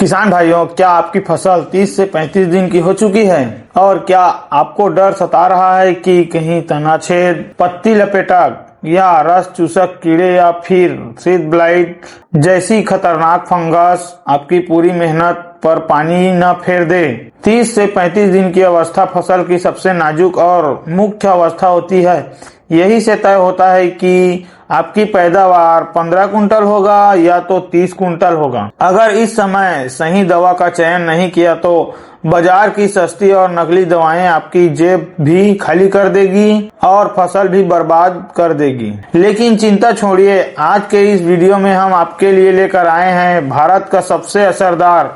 किसान भाइयों, क्या आपकी फसल 30 से 35 दिन की हो चुकी है और क्या आपको डर सता रहा है कि कहीं तना छेद, पत्ती लपेटक या रस चूसक कीड़े या फिर सीड ब्लाइट जैसी खतरनाक फंगस आपकी पूरी मेहनत पर पानी न फेर दे। 30 से 35 दिन की अवस्था फसल की सबसे नाजुक और मुख्य अवस्था होती है। यही से तय होता है कि आपकी पैदावार 15 कुंटल होगा या तो 30 कुंटल होगा। अगर इस समय सही दवा का चयन नहीं किया तो बाजार की सस्ती और नकली दवाएं आपकी जेब भी खाली कर देगी और फसल भी बर्बाद कर देगी। लेकिन चिंता छोड़िए, आज के इस वीडियो में हम आपके लिए लेकर आए हैं भारत का सबसे असरदार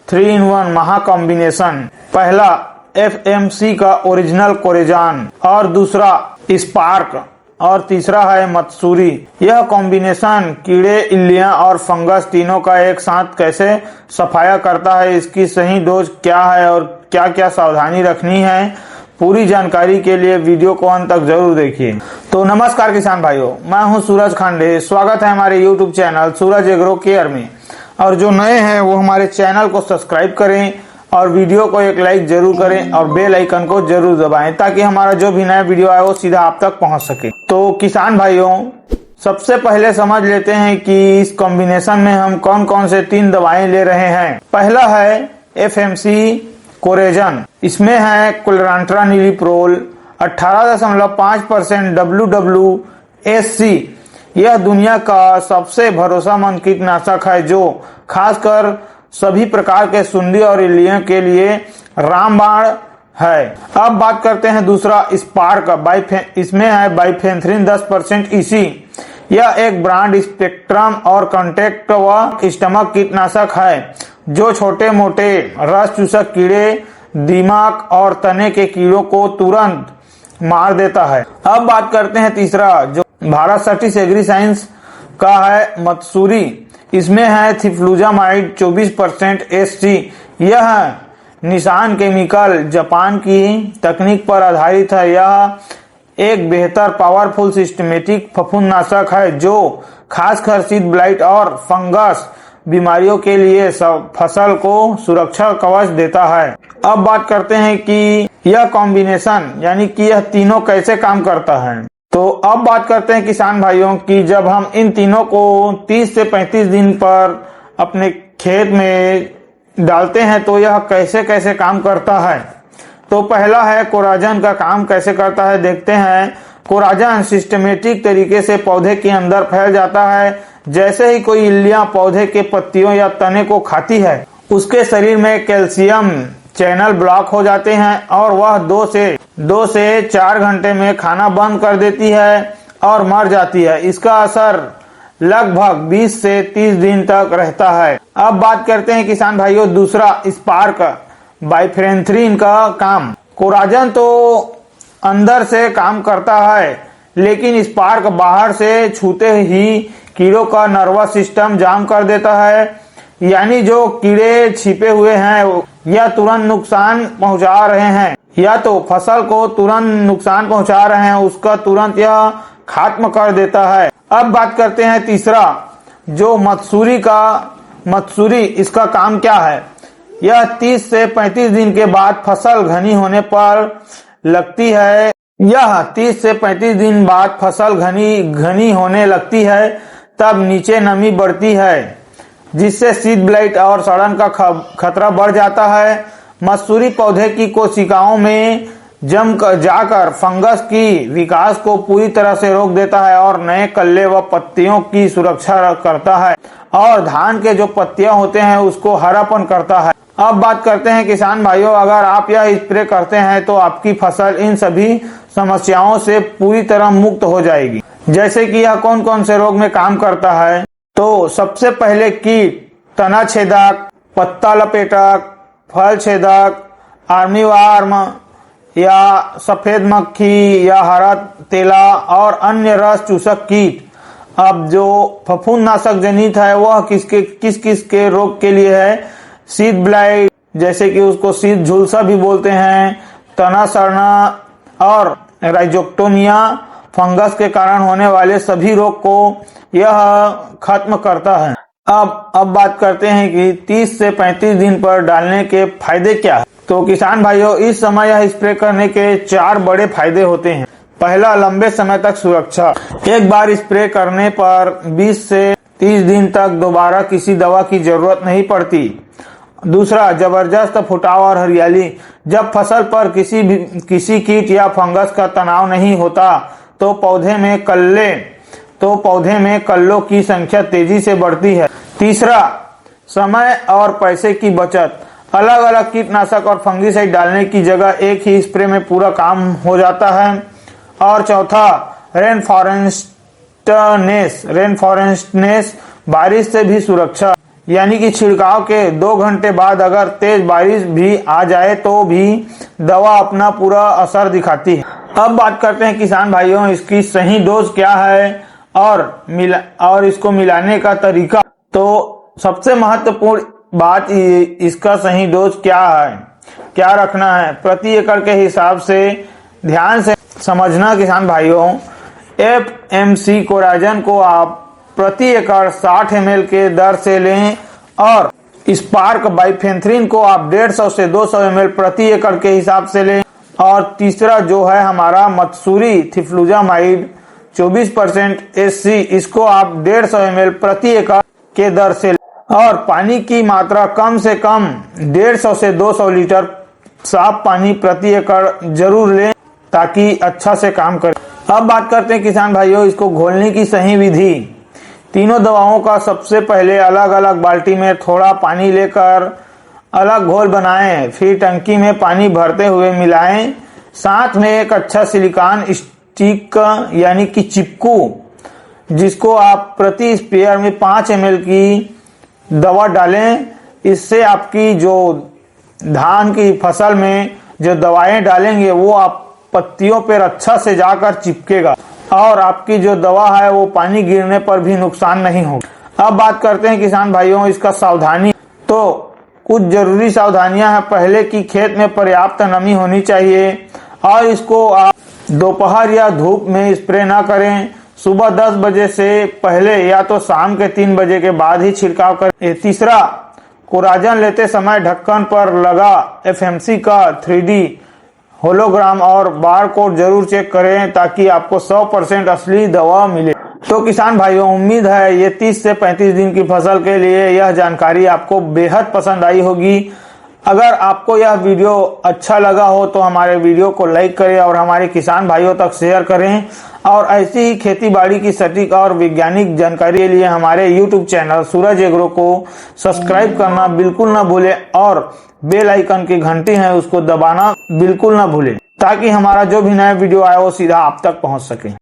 3-in-1 महा कॉम्बिनेशन। पहला FMC का ओरिजिनल कोरेजान और दूसरा स्पार्क और तीसरा है मत्सूरी। यह कॉम्बिनेशन कीड़े, इल्लियां और फंगस तीनों का एक साथ कैसे सफाया करता है, इसकी सही डोज क्या है और क्या क्या सावधानी रखनी है, पूरी जानकारी के लिए वीडियो को अंत तक जरूर देखिए। तो नमस्कार किसान भाइयों, मैं हूं सूरज खांडे। स्वागत है हमारे YouTube चैनल सूरज एग्रो केयर में। और जो नए हैं वो हमारे चैनल को सब्सक्राइब करें और वीडियो को एक लाइक जरूर करें और बेल आइकन को जरूर दबाएं ताकि हमारा जो भी नया वीडियो आए वो सीधा आप तक पहुंच सके। तो किसान भाइयों, सबसे पहले समझ लेते हैं कि इस कॉम्बिनेशन में हम कौन कौन से 3 दवाएं ले रहे हैं। पहला है FMC कोरेजन। इसमें है क्लोरांट्रानिलीप्रोल 18.5% WWSC। यह दुनिया का सबसे भरोसेमंद कीटनाशक है जो खासकर सभी प्रकार के सुंडी और इल्लियों के लिए रामबाण है। अब बात करते हैं दूसरा स्पार्क। इसमें है बाइफेंथ्रिन 10% EC। यह एक ब्रांड स्पेक्ट्रम और कॉन्टैक्ट व स्टमक कीटनाशक है जो छोटे मोटे रस चूसक कीड़े, दीमक और तने के कीड़ों को तुरंत मार देता है। अब बात करते हैं तीसरा, जो भारत सर्टिस एग्री साइंस का है, मत्सूरी। इसमें है थिफ्लुजामाइड 24% SG। यह निशान केमिकल जापान की तकनीक पर आधारित है। यह एक बेहतर पावरफुल सिस्टमेटिक फफूंदनाशक है जो खासकर सीड ब्लाइट और फंगस बीमारियों के लिए फसल को सुरक्षा कवच देता है। अब बात करते हैं कि यह कॉम्बिनेशन यानी कि यह तीनों कैसे काम करता है। तो अब बात करते हैं किसान भाइयों कि जब हम इन तीनों को 30 से 35 दिन पर अपने खेत में डालते हैं तो यह कैसे कैसे काम करता है। तो पहला है कोराजन का काम कैसे करता है, देखते हैं। कोराजन सिस्टमेटिक तरीके से पौधे के अंदर फैल जाता है। जैसे ही कोई इल्लियां पौधे के पत्तियों या तने को खाती है, उसके शरीर में कैल्शियम चैनल ब्लॉक हो जाते हैं और वह 2 से 4 घंटे में खाना बंद कर देती है और मर जाती है। इसका असर लगभग 20 से 30 दिन तक रहता है। अब बात करते हैं किसान भाइयों दूसरा स्पार्क बाइफेंथ्रिन का काम। कोराजन तो अंदर से काम करता है लेकिन स्पार्क बाहर से छूते ही कीड़ों का नर्वस सिस्टम जाम कर देता है। यानी जो कीड़े छिपे हुए हैं या तुरंत नुकसान पहुंचा रहे हैं या तो फसल को तुरंत नुकसान पहुंचा रहे हैं, उसका तुरंत यह खात्मा कर देता है। अब बात करते हैं तीसरा, जो मत्सूरी इसका काम क्या है। यह 30 से 35 दिन के बाद फसल घनी होने पर लगती है। यह 30 से 35 दिन बाद फसल घनी होने लगती है, तब नीचे नमी बढ़ती है जिससे सीड ब्लाइट और सड़न का खतरा बढ़ जाता है। मत्सूरी पौधे की कोशिकाओं में जाकर फंगस की विकास को पूरी तरह से रोक देता है और नए कल्ले व पत्तियों की सुरक्षा करता है और धान के जो पत्तियां होते हैं उसको हरापन करता है। अब बात करते हैं किसान भाइयों, अगर आप यह स्प्रे करते हैं तो आपकी फसल इन सभी समस्याओं से पूरी तरह मुक्त हो जाएगी। जैसे कि यह कौन कौन से रोग में काम करता है। तो सबसे पहले कीट, तना छेदक, पत्ता लपेटक, फल छेदक, आर्मीवार्म या सफेद मक्खी या हरा तेला और अन्य रस चूसक कीट। अब जो फफूंदनाशक जनित है वह किस किस के रोग के लिए है। सीड ब्लाइट, जैसे कि उसको सीड झुलसा भी बोलते हैं, तना सड़ना और राइजोक्टोमिया फंगस के कारण होने वाले सभी रोग को यह खत्म करता है। अब बात करते हैं कि 30 से 35 दिन पर डालने के फायदे क्या है। तो किसान भाइयों, इस समय यह स्प्रे करने के 4 बड़े फायदे होते हैं। पहला, लंबे समय तक सुरक्षा। एक बार स्प्रे करने पर 20 से 30 दिन तक दोबारा किसी दवा की जरूरत नहीं पड़ती। दूसरा, जबरदस्त फुटाव और हरियाली। जब फसल पर किसी कीट या फंगस का तनाव नहीं होता तो पौधे में कल्लों की संख्या तेजी से बढ़ती है। तीसरा, समय और पैसे की बचत। अलग अलग कीटनाशक और फंगिसाइड डालने की जगह एक ही स्प्रे में पूरा काम हो जाता है। और चौथा, रेनफॉरेस्टनेस, बारिश से भी सुरक्षा। यानी कि छिड़काव के 2 घंटे बाद अगर तेज बारिश भी आ जाए तो भी दवा अपना पूरा असर दिखाती है। अब बात करते हैं किसान भाइयों, इसकी सही डोज क्या है और इसको मिलाने का तरीका। तो सबसे महत्वपूर्ण बात इसका सही डोज क्या है, क्या रखना है प्रति एकड़ के हिसाब से ध्यान से समझना। किसान भाइयों, FMC कोराजन को आप प्रति एकड़ 60 ml के दर से लें और स्पार्क बाइफेंथ्रिन को आप 150 से 200 ml प्रति एकड़ के हिसाब से लें। और तीसरा जो है हमारा मत्सूरी थिफ्लुजामाइड 24% SC, इसको आप 150 ml प्रति एकड़ के दर से लें। और पानी की मात्रा कम से कम 150 से 200 लीटर साफ पानी प्रति एकड़ जरूर लें ताकि अच्छा से काम करे। अब बात करते हैं किसान भाइयों, इसको घोलने की सही विधि। तीनों दवाओं का सबसे पहले अलग अलग बाल्टी में थोड़ा पानी लेकर अलग घोल बनाएं, फिर टंकी में पानी भरते हुए मिलाएं। साथ में एक अच्छा सिलिकॉन स्टिक यानी कि चिपकू, जिसको आप प्रति स्प्रेयर में 5 ml की दवा डालें। इससे आपकी जो धान की फसल में जो दवाएं डालेंगे वो आप पत्तियों पर अच्छा से जाकर चिपकेगा और आपकी जो दवा है वो पानी गिरने पर भी नुकसान नहीं होगा। अब बात करते हैं किसान भाइयों इसका सावधानी। तो कुछ जरूरी सावधानियां हैं। पहले की खेत में पर्याप्त नमी होनी चाहिए और इसको आप दोपहर या धूप में स्प्रे ना करें। सुबह 10 बजे से पहले या तो शाम के 3 बजे के बाद ही छिड़काव करें। तीसरा, कोराजन लेते समय ढक्कन पर लगा FMC का 3D होलोग्राम और बारकोड जरूर चेक करें ताकि आपको 100% असली दवा मिले। तो किसान भाइयों, उम्मीद है ये 30 से 35 दिन की फसल के लिए यह जानकारी आपको बेहद पसंद आई होगी। अगर आपको यह वीडियो अच्छा लगा हो तो हमारे वीडियो को लाइक करें और हमारे किसान भाइयों तक शेयर करें। और ऐसी ही खेती बाड़ी की सटीक और वैज्ञानिक जानकारी के लिए हमारे YouTube चैनल सूरज एग्रो को सब्सक्राइब करना बिल्कुल ना भूलें और बेल आइकन की घंटी है उसको दबाना बिल्कुल ना भूलें ताकि हमारा जो भी नया वीडियो आए वो सीधा आप तक पहुंच सके।